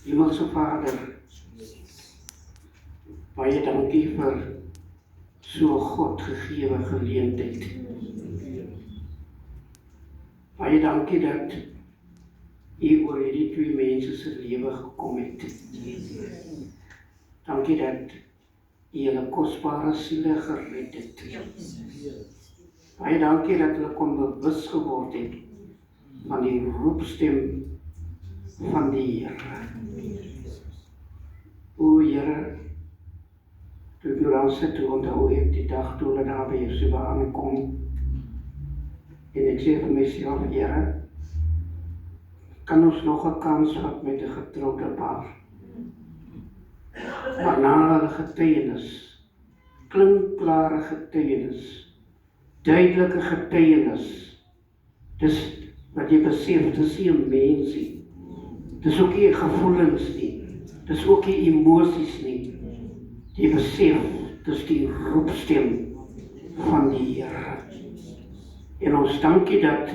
Hemelse Vader, baie dankie vir so God gegewe geleentheid. Baie dankie dat U oor hierdie twee mense se lewe gekom het. Dankie dat U hulle kosbare siele gered het. Baie dankie dat hulle kon bewus geword het van die roepstem van die Here. O Here, toe ek nou daar sit, toe onthou ek die dag toe hulle daar by Yeshua aankom, en ek sê vir myself, Here, kan ons nog 'n kans vat met 'n getroude paar? Maar na hulle getuienis, klinkklare getuienis, duidelike getuienis, dis wat jy besef, dis nie 'n mens nie, dis ook nie gevoelens nie, dis ook nie emosies nie, jy besef, dis die roepstem van die Here. En ons dankie dat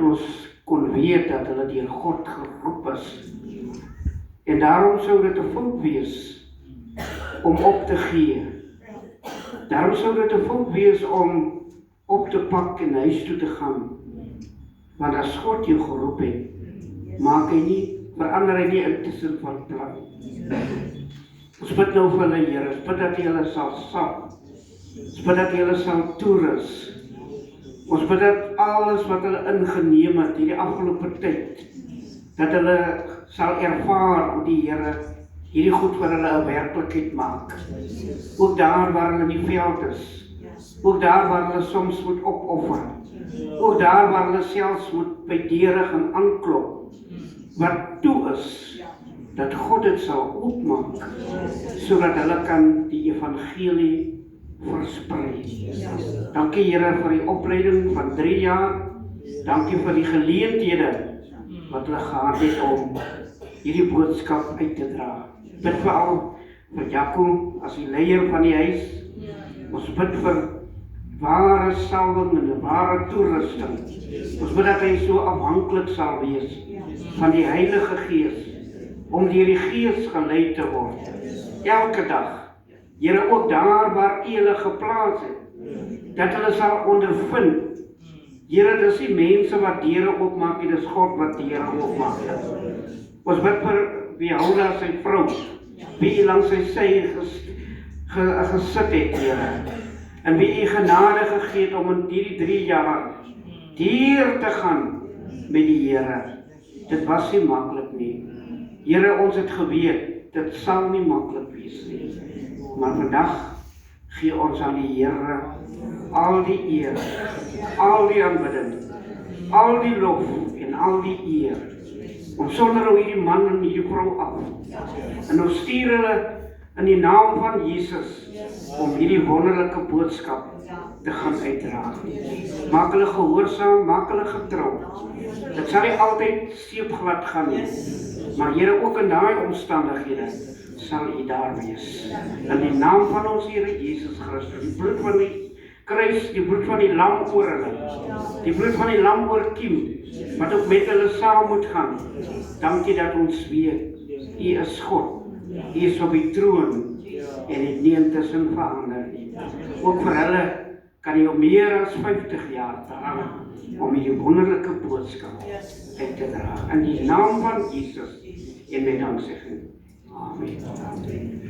ons kon weet dat hulle deur God geroep is. En daarom sou dit 'n fout wees om op te gee. Daarom sou dit 'n fout wees om op te pak en huis toe te gaan. Want as God jou geroep het, maak hy nie, verander hy nie intussen van plan. Ons bid nou vir hulle, Here, ons bid dat jy hulle sal sap, ons bid dat jy hulle sal toerus. Ons bid dat alles wat hulle ingeneem het hierdie afgelope tyd, dat hulle sal ervaar hoe die Here hierdie goed vir hulle 'n werklikheid maak. Ook daar waar hulle in die veld is, ook daar waar hulle soms moet opoffer, ook daar waar hulle selfs moet by deure gaan aanklop, wat toe is, dat God dit sal oopmaak, sodat hulle kan die evangelie versprei. Dankie Here vir die opleiding van 3 jaar, dankie vir die geleenthede wat hulle gehad het om hierdie boodskap uit te dra. Bid veral vir Jaco as die leier van die huis. Ons bid vir ware salwing en 'n ware toerusting. Ons bid dat hy so afhanklik sal wees van die Heilige Gees, om deur die Gees gelei te word. Elke dag. Here, ook daar waar U hulle geplaas het, dat hulle sal ondervind. Here, dis nie mense wat deure oopmaak nie, dis God wat deure oopmaak. Ons bid vir Jehoua, sy vrou, wie U langs sy gesit het, Here, en wie U genade gegee het om in hierdie 3 jaar deur te gaan met die Here. Dit was nie maklik nie. Here, ons het geweet, dit sal nie maklik wees nie. Maar vandag gee ons aan die Here al die eer, al die aanbidding, al die lof en al die eer. Ons sonder nou hierdie man en hierdie vrou af. En ons stuur hulle in die naam van Jesus om hierdie wonderlike boodskap te gaan uitdra. Maak hulle gehoorsaam, maak hulle getrou. Dit sal nie altyd seepglad gaan nie, maar Here, ook in daai omstandighede sal U daar wees. In die naam van ons Here Jesus Christus, die bloed van die kruis, die bloed van die lam oor hulle, die bloed van die lam oor Kiem, wat ook met hulle saam moet gaan. Dankie dat ons weet, U is God, U is op die troon, en het nie intussen verander nie. Ook vir hulle kan U op meer as 50 jaar dra, om hierdie wonderlike boodskap uit te dra. In die naam van Jesus, en met danksegging. Amen.